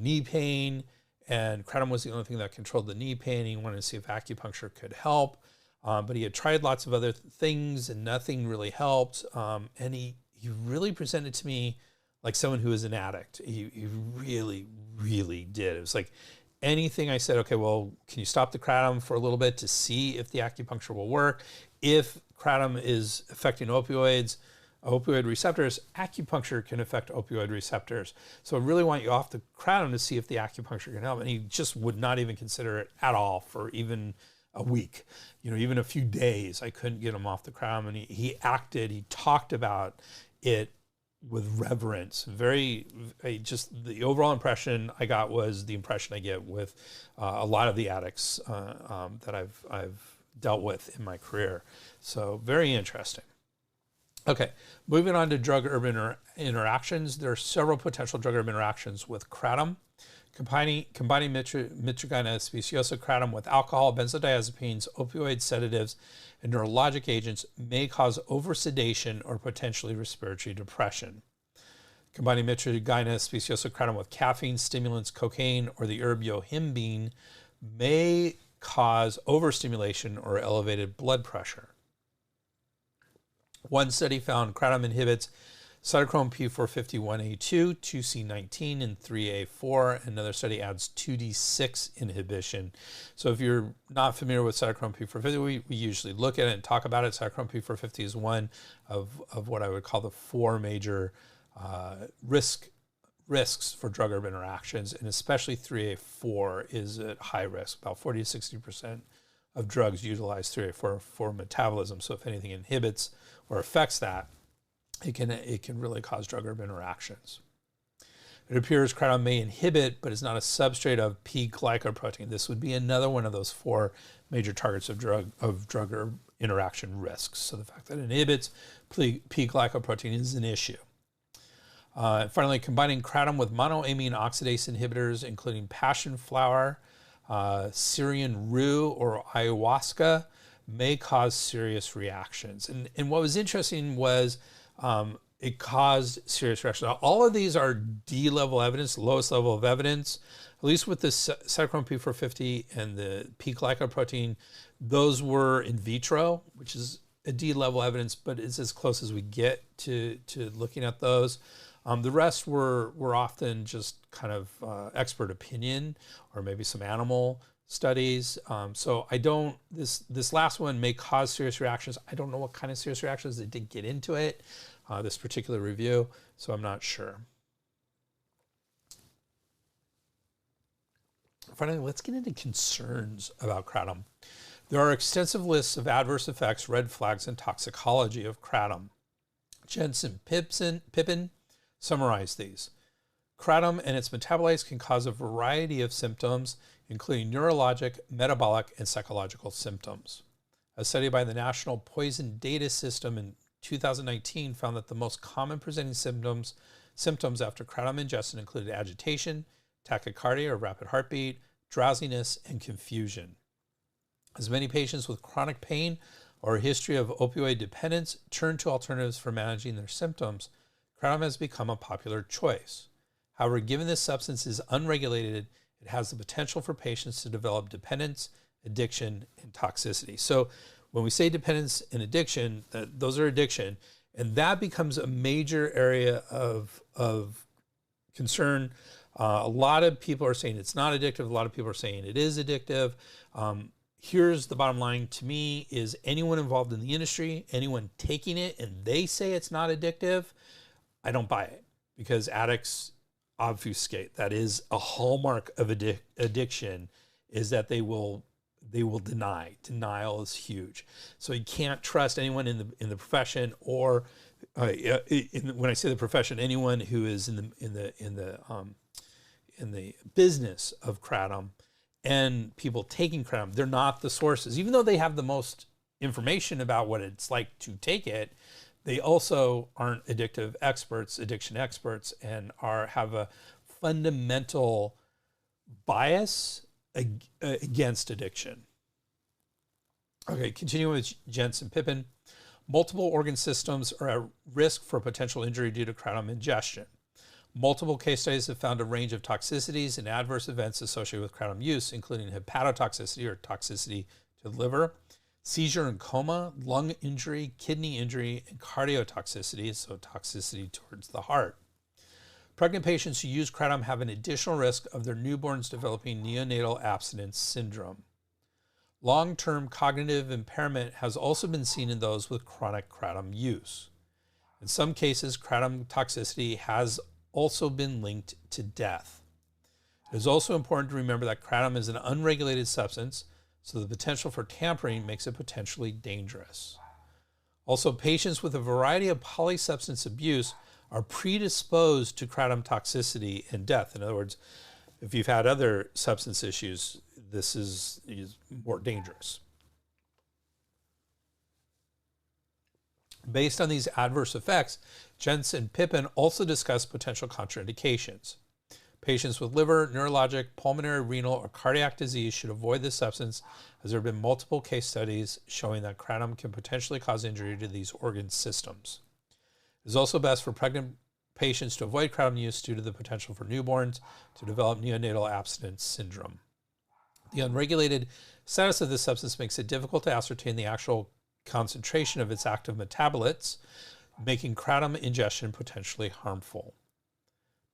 knee pain, and kratom was the only thing that controlled the knee pain. He wanted to see if acupuncture could help. But he had tried lots of other things and nothing really helped. And he really presented to me like someone who is an addict. He really, really did. It was like anything I said, okay, well, can you stop the kratom for a little bit to see if the acupuncture will work? If kratom is affecting opioid receptors, acupuncture can affect opioid receptors. So I really want you off the kratom to see if the acupuncture can help. And he just would not even consider it at all for even a week, even a few days. I couldn't get him off the kratom, and he talked about it with reverence. Just the overall impression I got was the impression I get with a lot of the addicts that I've dealt with in my career. So very interesting. Okay, moving on to drug-herb interactions. There are several potential drug-herb interactions with kratom. Combining Mitragyna speciosa kratom with alcohol, benzodiazepines, opioid sedatives, and neurologic agents may cause oversedation or potentially respiratory depression. Combining Mitragyna speciosa kratom with caffeine, stimulants, cocaine, or the herb yohimbine may cause overstimulation or elevated blood pressure. One study found kratom inhibits cytochrome P451A2, 2C19, and 3A4. Another study adds 2D6 inhibition. So if you're not familiar with cytochrome P450, we usually look at it and talk about it. Cytochrome P450 is one of what I would call the four major risks for drug-herb interactions, and especially 3A4 is at high risk. About 40 to 60% of drugs utilize 3A4 for metabolism. So if anything inhibits or affects that, it can really cause drug-herb interactions. It appears kratom may inhibit, but is not a substrate of P-glycoprotein. This would be another one of those four major targets of drug-herb interaction risks. So the fact that it inhibits P-glycoprotein is an issue. Finally, combining kratom with monoamine oxidase inhibitors, including passion flower, Syrian rue, or ayahuasca, may cause serious reactions. And what was interesting was it caused serious reactions. Now, all of these are D-level evidence, lowest level of evidence. At least with the cytochrome P450 and the P-glycoprotein, those were in vitro, which is a D-level evidence, but it's as close as we get to looking at those. The rest were often just kind of expert opinion or maybe some animal studies. So this last one may cause serious reactions. I don't know what kind of serious reactions. They did get into it, this particular review, so I'm not sure. Finally, let's get into concerns about kratom. There are extensive lists of adverse effects, red flags, and toxicology of kratom. Jensen Pippin summarized these. Kratom and its metabolites can cause a variety of symptoms, including neurologic, metabolic, and psychological symptoms. A study by the National Poison Data System in 2019 found that the most common presenting symptoms after kratom ingestion included agitation, tachycardia or rapid heartbeat, drowsiness, and confusion. As many patients with chronic pain or a history of opioid dependence turn to alternatives for managing their symptoms, kratom has become a popular choice. However, given this substance is unregulated, it has the potential for patients to develop dependence, addiction, and toxicity. So when we say dependence and addiction, those are addiction, and that becomes a major area of concern. A lot of people are saying it's not addictive. A lot of people are saying it is addictive. Here's the bottom line to me is anyone involved in the industry, anyone taking it and they say it's not addictive, I don't buy it, because addicts obfuscate. That is a hallmark of addiction, is that they will deny. Denial is huge. So you can't trust anyone in the profession, or when I say the profession, anyone who is in the business of kratom and people taking kratom. They're not the sources, even though they have the most information about what it's like to take it. They also aren't addiction experts, and have a fundamental bias against addiction. Okay, continuing with Jensen Pippin. Multiple organ systems are at risk for potential injury due to kratom ingestion. Multiple case studies have found a range of toxicities and adverse events associated with kratom use, including hepatotoxicity or toxicity to the liver, seizure and coma, lung injury, kidney injury, and cardiotoxicity, so toxicity towards the heart. Pregnant patients who use kratom have an additional risk of their newborns developing neonatal abstinence syndrome. Long-term cognitive impairment has also been seen in those with chronic kratom use. In some cases, kratom toxicity has also been linked to death. It is also important to remember that kratom is an unregulated substance, so the potential for tampering makes it potentially dangerous. Also, patients with a variety of polysubstance abuse are predisposed to kratom toxicity and death. In other words, if you've had other substance issues, this is more dangerous. Based on these adverse effects, Jensen Pippin also discussed potential contraindications. Patients with liver, neurologic, pulmonary, renal, or cardiac disease should avoid this substance, as there have been multiple case studies showing that kratom can potentially cause injury to these organ systems. It is also best for pregnant patients to avoid kratom use due to the potential for newborns to develop neonatal abstinence syndrome. The unregulated status of this substance makes it difficult to ascertain the actual concentration of its active metabolites, making kratom ingestion potentially harmful.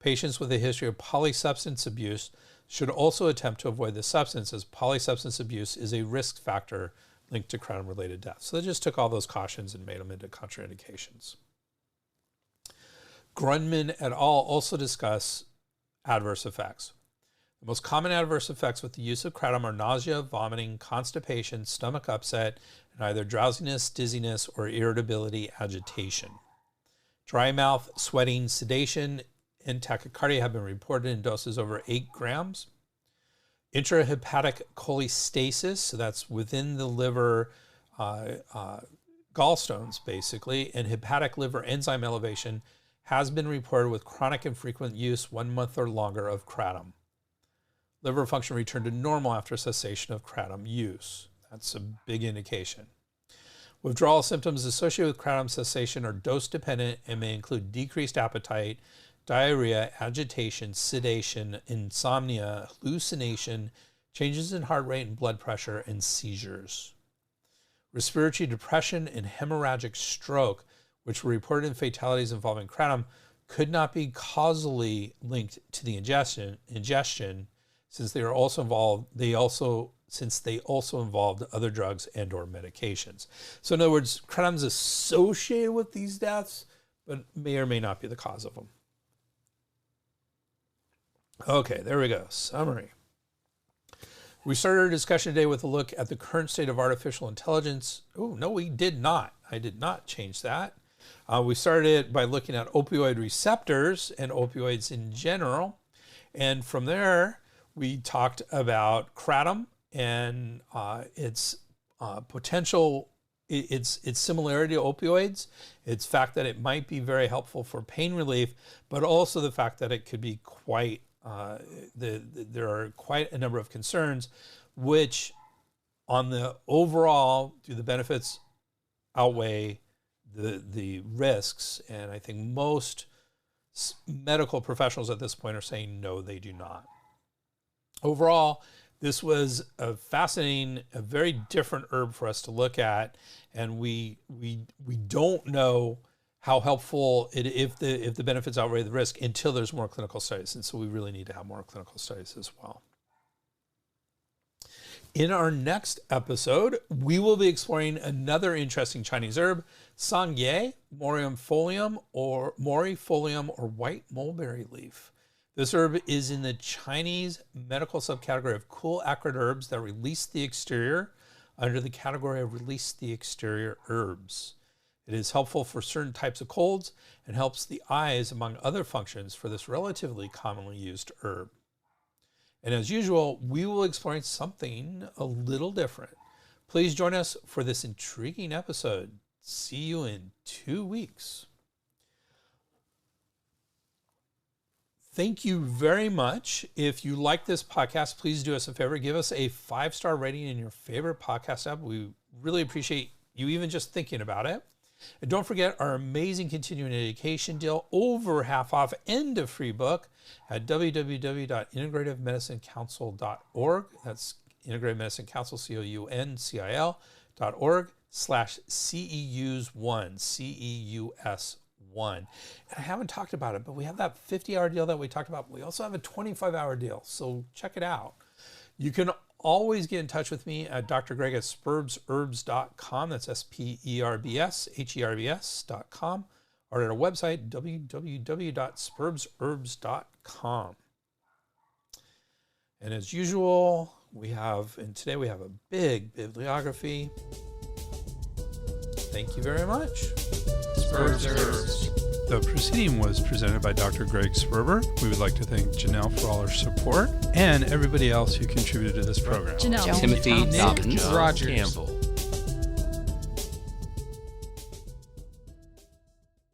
Patients with a history of polysubstance abuse should also attempt to avoid the substance, as polysubstance abuse is a risk factor linked to kratom-related death. So they just took all those cautions and made them into contraindications. Grunman et al. Also discuss adverse effects. The most common adverse effects with the use of kratom are nausea, vomiting, constipation, stomach upset, and either drowsiness, dizziness, or irritability, agitation. Dry mouth, sweating, sedation, and tachycardia have been reported in doses over 8 grams. Intrahepatic cholestasis, so that's within the liver, gallstones basically, and hepatic liver enzyme elevation has been reported with chronic and frequent use 1 month or longer of kratom. Liver function returned to normal after cessation of kratom use. That's a big indication. Withdrawal symptoms associated with kratom cessation are dose-dependent and may include decreased appetite, diarrhea, agitation, sedation, insomnia, hallucination, changes in heart rate and blood pressure, and seizures. Respiratory depression and hemorrhagic stroke, which were reported in fatalities involving kratom, could not be causally linked to the ingestion since they also involved other drugs and or medications. So in other words, kratom is associated with these deaths, but may or may not be the cause of them. Okay, there we go. Summary. We started our discussion today with a look at the current state of artificial intelligence. Oh, no, we did not. I did not change that. We started it by looking at opioid receptors and opioids in general. And from there, we talked about kratom and its potential, its similarity to opioids, its fact that it might be very helpful for pain relief, but also the fact that it could be quite, there are quite a number of concerns, which on the overall, do the benefits outweigh the risks? And I think most medical professionals at this point are saying no, they do not. Overall, this was a fascinating, a very different herb for us to look at, and we don't know how helpful if the benefits outweigh the risk until there's more clinical studies, and so we really need to have more clinical studies as well. In our next episode, we will be exploring another interesting Chinese herb, Sangye morifolium or white mulberry leaf. This herb is in the Chinese medical subcategory of cool acrid herbs that release the exterior under the category of release the exterior herbs. It is helpful for certain types of colds and helps the eyes, among other functions, for this relatively commonly used herb. And as usual, we will explore something a little different. Please join us for this intriguing episode. See you in 2 weeks. Thank you very much. If you like this podcast, please do us a favor. Give us a 5-star rating in your favorite podcast app. We really appreciate you even just thinking about it. And don't forget our amazing continuing education deal, over half off and a free book at www.integrativemedicinecouncil.org. That's Integrative Medicine Council, COUNCIL.org/CEUS1, CEUS1. And I haven't talked about it, but we have that 50-hour deal that we talked about. We also have a 25-hour deal, so check it out. You can always get in touch with me at Dr. Greg at SperbsHerbs.com. That's SPERBSHERBS.com, or at our website, www.SperbsHerbs.com. And as usual, today we have a big bibliography. Thank you very much. Sperbs Herbs. The proceeding was presented by Dr. Greg Sperber. We would like to thank Janelle for all her support and everybody else who contributed to this program. Timothy Dobbins, Rogers, Campbell,